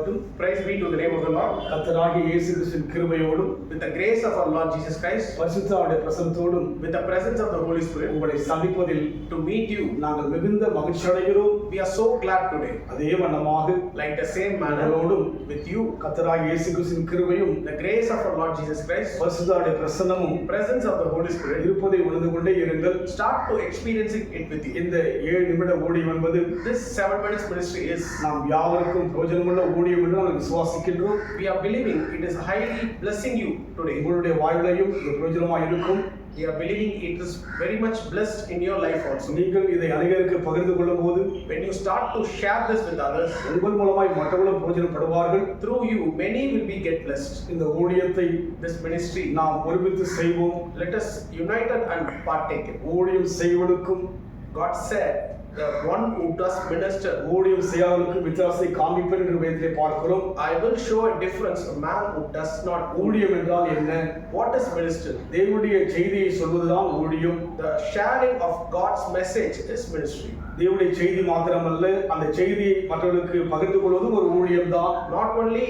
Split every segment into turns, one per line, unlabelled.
உண்டாகட்டும்.
Praise be to the name of the Lord.
கர்த்தராகிய இயேசு கிறிஸ்துவின் கிருபையோடும்
With the grace of our Lord Jesus Christ,
பரிசுத்தருடைய பிரசன்னத்தோடும்
with the presence of the Holy Spirit,
உங்களை சந்திப்பதில்
to meet you,
நாங்கள் மிகுந்த மகிழ்ச்சி அடைகிறோம்.
we are so glad today.
அதே வண்ணமாக
Like the same manner,
உங்களோடும்
with you,
கர்த்தராகிய இயேசு கிறிஸ்துவின் கிருபையும்
the grace of our Lord Jesus Christ,
பரிசுத்தருடைய பிரசன்னமும்
presence of the Holy Spirit,
இருப்பதை உணர்ந்து கொண்டே இருங்கள்.
start to experiencing it with you.
இந்த 7 நிமிட ஊழியம் என்பது
This 7 minutes ministry is,
நாம் யாவருக்கும் பிரயோஜனமுள்ள ஊழியம் என்று நாங்கள் விசுவாசிக்கின்றோம்.
we are believing it is highly blessing you today.
உங்களுடைய வாழ்விலையும் இது பிரயோஜனமாக இருக்கும்.
We are believing it is very much blessed in your life also.
நீங்கள் இதை அநேகருக்கு பகிர்ந்து கொள்ளும் போது
When you start to share this with others,
உங்கள் மூலமாய் மற்றவர்களும் பிரயோஜனப்படுவார்கள்.
through you many will be get blessed.
இந்த ஊழியத்தை
This ministry,
நாம் ஒருமித்து செய்வோம்.
let us united and partake it.
ஊழியம் செய்வதற்கும்
God said, the one who does minister,
ஊழியம் செய்யாதவர்களுக்கும் வித்தியாசத்தை காண்பிப்பேன் என்று வேதத்திலே பார்க்கிறோம்.
I will show a difference. A man who does not
ஊழியம் என்றால் என்ன?
What is ministry?
தேவனுடைய செய்தியை சொல்வதுதான் ஊழியம்.
The sharing of God's message is ministry.
தேவனுடைய செய்தி மாத்திரமல்ல, அந்த செய்தியை மற்றவர்களுக்கு பகிர்ந்து கொள்வதும் ஒரு ஊழியம் தான்.
Not only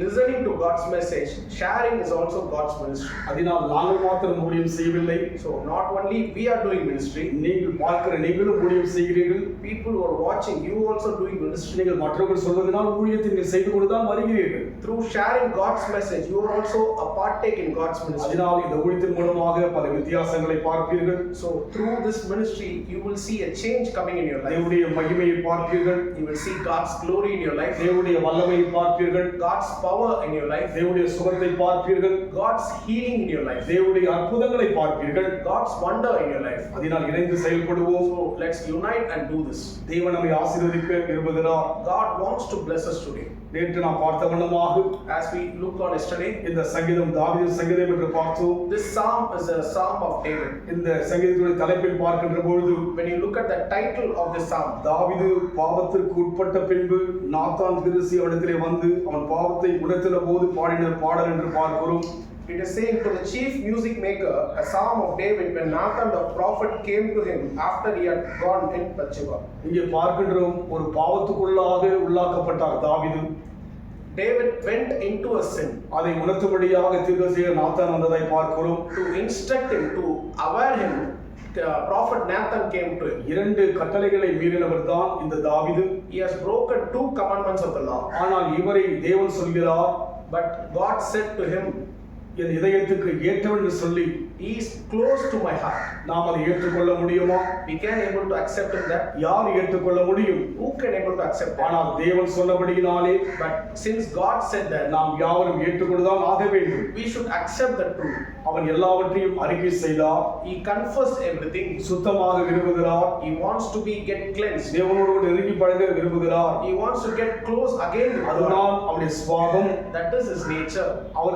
listening to God's message, sharing is also God's ministry.
அதனால் நாங்கள் மாத்திரம் ஊழியம் செய்யவில்லை.
So not only we are doing ministry,
நீங்கள் பார்க்கிற நீங்களும் ஊழியம் செய்கிறீர்கள்.
people who are watching, you also doing ministry.
நீங்கள் மற்றவர்கள் சொல்வதனால் ஊழியத்தை நீங்கள் செய்து கொண்டு தான் வருகிறீர்கள்.
Through sharing God's message, you are also a partake in God's ministry.
அதனால் இந்த ஊழியத்தின் மூலமாக பல வித்தியாசங்களை பார்ப்பீர்கள்.
So through this ministry, you will see a change coming in your life.
தேவனுடைய மகிமையை பார்ப்பீர்கள்.
You will see God's glory in your life,
தேவனுடைய வல்லமையை பார்ப்பீர்கள்.
God's power in your life,
தேவனுடைய சுகத்தை பார்ப்பீர்கள்.
God's healing in your life,
தேவனுடைய அற்புதங்களை பார்ப்பீர்கள்.
God's wonder in your life.
அதனால் இணைந்து செயல்படுவோம்.
So let's unite and do this.
தேவன் நம்மை ஆசீர்வதிக்க விரும்புகிறார்.
God wants to bless us today.
நேற்று நாம் பார்த்த வண்ணமாக
As we look on yesterday,
இந்த சங்கீதம் தாவீதின் சங்கீதம் என்று பார்த்தோம்.
this psalm is a psalm of David.
இந்த சங்கீதத்துடைய தலைப்பில் பார்க்கின்ற பொழுது
When you look at the title of this psalm,
தாவீது பாவத்திற்கு உட்பட்ட பின்பு நாத்தான் தீர்க்கதரிசி அவனிடத்திலே வந்து அவன் பாவத்தை உணர்த்தின போது பாடின பாடல் என்று பார்க்கிறோம்.
it is saying, to the chief music maker, a psalm of David, when Nathan the prophet came to him after he had gone in Bathsheba.
இங்கே பார்க்கின்றோம், ஒரு பாவத்துக்குள்ளாக உள்ளாக்கப்பட்டார் தாவீது.
David went into a sin.
அதை உணர்த்தும்படியாக தீர்க்கதரிசி நாத்தான் வந்ததை பார்க்கிறோம்.
To instruct him, to aware him, prophet Nathan came to him.
2 கட்டளைகளை மீறினவர் தான் இந்த தாவீது.
He has broken 2 commandments of the law.
ஆனால் இவரை தேவன் சொல்கிறார்,
But God said to him,
என் இதயத்துக்கு ஏற்றவன் என்று சொல்லி,
he is close to my heart.
நாம் அதை ஏற்றுக்கொள்ள முடியுமா?
We can able to accept him that.
யார் ஏற்றுக்கொள்ள முடியும்?
Who can able to accept that?
ஆனால் தேவன் சொன்னபடியினாலே
But since God said that,
நாம் யாவரும் ஏற்றுக்கொண்டுதான் ஆக வேண்டும்.
we should accept the truth.
அவன் எல்லாவற்றையும் அறிக்கை செய்தார்.
He confessed everything.
சுத்தமாக விரும்புகிறார்.
He wants to be get cleansed.
தேவனோடு நெருங்கி பழக விரும்புகிறார்.
He wants to get close again with God.
அதுதான் அவருடைய சுபாவம்.
That is his nature.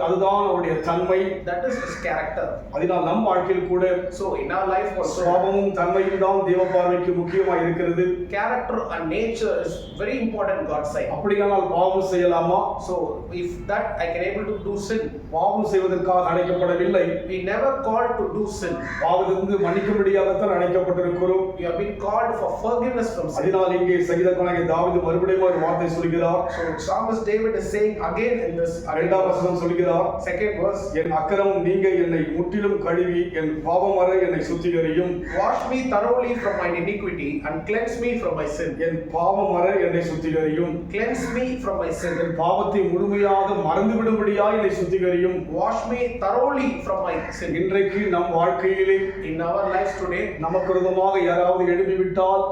அதுதான் அவருடைய தன்மை.
That is his character.
அதனால் நம் வாழ்க்கையில் கூட
So in our life also,
சுபாவமும் தன்மையும் தான் தேவ பார்வைக்கு முக்கியமாக இருக்கிறது.
character and nature is very important in God's sight.
அப்படியானால் பாவம் செய்யலாமா?
So if that I can able to do sin,
பாவம் செய்வதற்காக அழைக்கப்படவில்லை.
we never called to do sin.
பாவத்திலிருந்து மன்னிக்கும்படியாகத்தான் அழைக்கப்பட்டிருக்கிறோம்.
We have been called for forgiveness from sin.
அதனால் இங்கே சங்கீதக்காரனாகிய தாவீது மறுபடியும் ஒரு வார்த்தை சொல்கிறார்.
So Psalmist David is saying again in this
2ஆம் வசனம் சொல்கிறார்,
second verse,
என் அக்கிரமம் நீங்க என்னை முற்றிலும் கழுவி என் பாவம் வரை என்னை சுத்திகரியும்.
wash me thoroughly from my iniquity and cleanse me from my sin.
என் பாவம் வரை என்னை சுத்திகரியும்.
Cleanse me from my sin.
என் பாவத்தை முழுமையாக மறந்துவிடும்படியாய் என்னை சுத்திகரியும்.
Wash me thoroughly from my sin.
இன்றைக்கு நம் வாழ்க்கையிலே
In our lives today,
நமக்கு விரோதமாக யாராவது எழுப்பிவிட்டால்,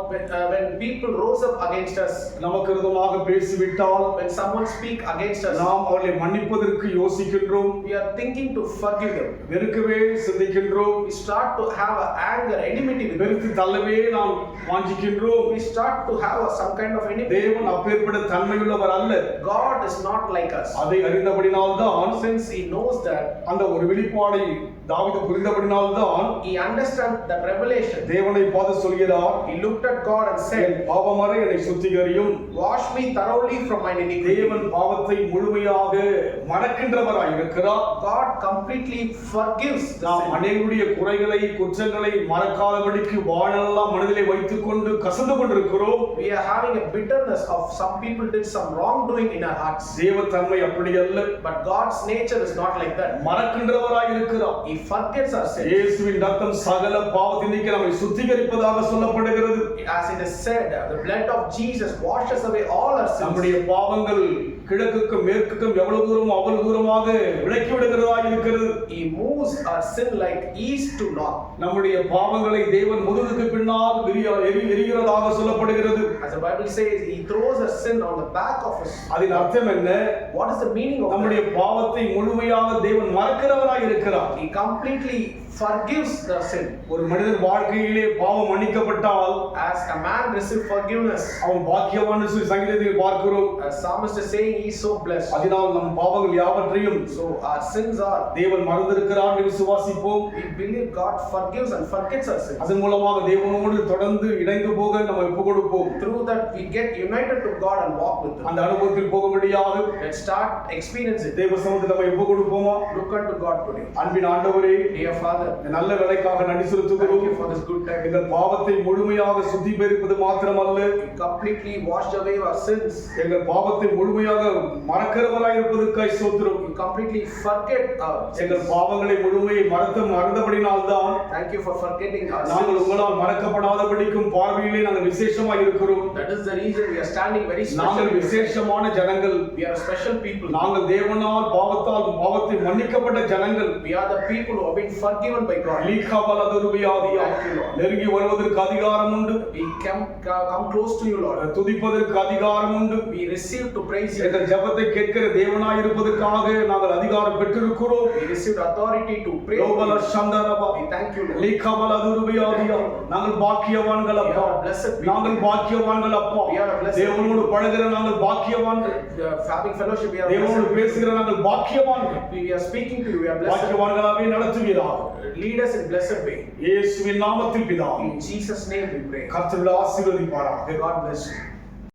when people rose up against us,
நமக்கு விரோதமாக பேசிவிட்டால்,
when someone speak against us,
நாம் அவர்களை மன்னிப்பதற்கு யோசிக்கின்றோம்.
we are thinking to forgive them.
வெறுக்கவே சிந்திக்கின்றோம்.
We start to have a anger, enmity with them.
வெறுத்து தள்ளவே நாம் வாஞ்சிக்கின்றோம்.
We start to have some kind of enmity.
தேவன் அப்பேற்பட்ட தன்மையுள்ளவர் அல்ல.
God is not like us.
அதை அறிந்தபடினால்தான்
Since he knows that,
அந்த ஒரு வெளிப்பாடை தாவீது புரிந்தபடினால்தான்
he understood the revelation.
தேவனை பார்த்து சொல்கிறார்,
He looked at God and
N
said,
பாவமறை என்னை சுத்திகரியும்.
wash me thoroughly from my iniquity.
தேவன் பாவத்தை முழுமையாக மறக்கின்றவராய் இருக்கிறார்.
God completely forgives the
நாம்
sin.
அநேகருடைய குறைகளை குற்றங்களை மறக்காதபடிக்கு வாழெல்லாம் மனதிலே வைத்துக் கொண்டு கசந்து கொண்டிருக்கிறோம்.
We are having a bitterness of some people did some wrongdoing in our hearts.
தேவத்தன்மை அப்படி அல்ல.
But God's nature is not like that.
மறக்கின்றவராய் இருக்கிறார்.
He forgets our sins.
இயேசுவின் ரத்தம் சகல பாவத்தை நீக்கி நம்மை சுத்திகரிப்பதாக சொல்லப்படுகிறது.
As it is said, the blood of Jesus washes away all our sins.
நம்முடைய பாவங்கள் கிழக்குக்கும் மேற்குக்கும் எவ்வளவு தூரம் அவ்வளவு தூரமாக விலக்கி விடுகிறதாக இருக்கிறது.
He moves our sin like east to north.
நம்முடைய பாவங்களை தேவன் முதுகுக்கு பின்னால் எரிகிறதாக சொல்லப்படுகிறது.
As the Bible says, he throws our sin on the back of us.
அதன் அர்த்தம் என்ன?
What is the meaning of
நம்முடைய
that?
பாவத்தை முழுமையாக தேவன் மறக்கிறவராய் இருக்கிறார்.
He completely forgives the sin.
ஒரு மனிதன் வாழ்க்கையிலே பாவம் மன்னிக்கப்பட்டால்
As a man receives forgiveness,
அவன் பாக்கியவான் சொல்லி சங்கீதத்தில் பார்க்கிறோம்.
as psalmist is saying, he is so blessed.
அதனால் நம் பாவங்கள் யாவற்றையும்
So our sins are,
தேவன் மறந்திருக்கிறார் என்று விசுவாசிப்போம்.
we believe God forgives and forgets our sins.
அதன் மூலமாக தேவனோடு தொடர்ந்து இணைந்து போக நம்ம ஒப்பு கொடுப்போம்.
Through that we get united to God and walk with Him.
அந்த அனுபவத்தில் போக முடியாது.
Let's start experience it.
தேவ சமூகத்தில் நம்ம ஒப்பு கொடுப்போமா?
Look unto God today.
அன்பின் ஆண்டவரே,
Dear Father,
இந்த நல்ல வேலைக்காக நன்றி செலுத்துகிறோம்.
thank you for this good time.
எங்கள் பாவத்தை முழுமையாக சுத்திகரிப்பது மாத்திரமல்ல,
You completely washed away our sins.
எங்கள் பாவத்தை முழுமையாக மறக்கிறவராய் இருப்பதற்காய் ஸ்தோத்திரம்.
You completely forget our
எங்கள்
sins.
பாவங்களை முழுமையை மறந்தபடினால்தான்
Thank you for forgetting our
நாங்கள்
sins.
உங்களால் மறக்கப்படாதபடிக்கும் பார்வையிலே நாங்கள் விசேஷமாக இருக்கிறோம்.
That is the reason we are standing very
நாங்கள்
special.
விசேஷமான ஜனங்கள்.
We are special people.
நாங்கள் தேவனால் பாவத்தை மன்னிக்கப்பட்ட ஜனங்கள்.
We are the people who have been forgiven by God.
லீகாபலதுருபியாதியா. நெருங்கி வருவதற்கு அதிகாரம் உண்டு.
We come close to you, Lord.
துதிப்பதற்கு அதிகாரம் உண்டு.
We receive to praise you.
எங்கள் ஜெபத்தை கேட்கிற தேவனாய் இருப்பதற்காக நாங்கள் அதிகாரம் பெற்றிருக்கிறோம்.
We received authority to pray.
லோபல சந்தரபா.
We thank you, Lord.
லீகாபலதுருபியாதியா. நாங்கள் பாக்கியவான்கள்
We
அப்பா.
are blessed people.
நாங்கள் பாக்கியவான்கள் அப்பா.
We are blessed.
தேவனோடு பழகுகிற நாங்கள் பாக்கியவான்கள்.
Having fellowship, we are
தேவனோடு
blessed.
பேசுகிற நாங்கள் பாக்கியவான்கள்.
We are speaking to you, we are blessed.
பாக்கியவான்களாகவே நடத்துவீராக.
Lead us in blessed way.
இயேசுவின் நாமத்தில் பிதாவே.
In Jesus' name we pray.
கர்த்தர் ஆசீர்வதிப்பாராக.
God bless you.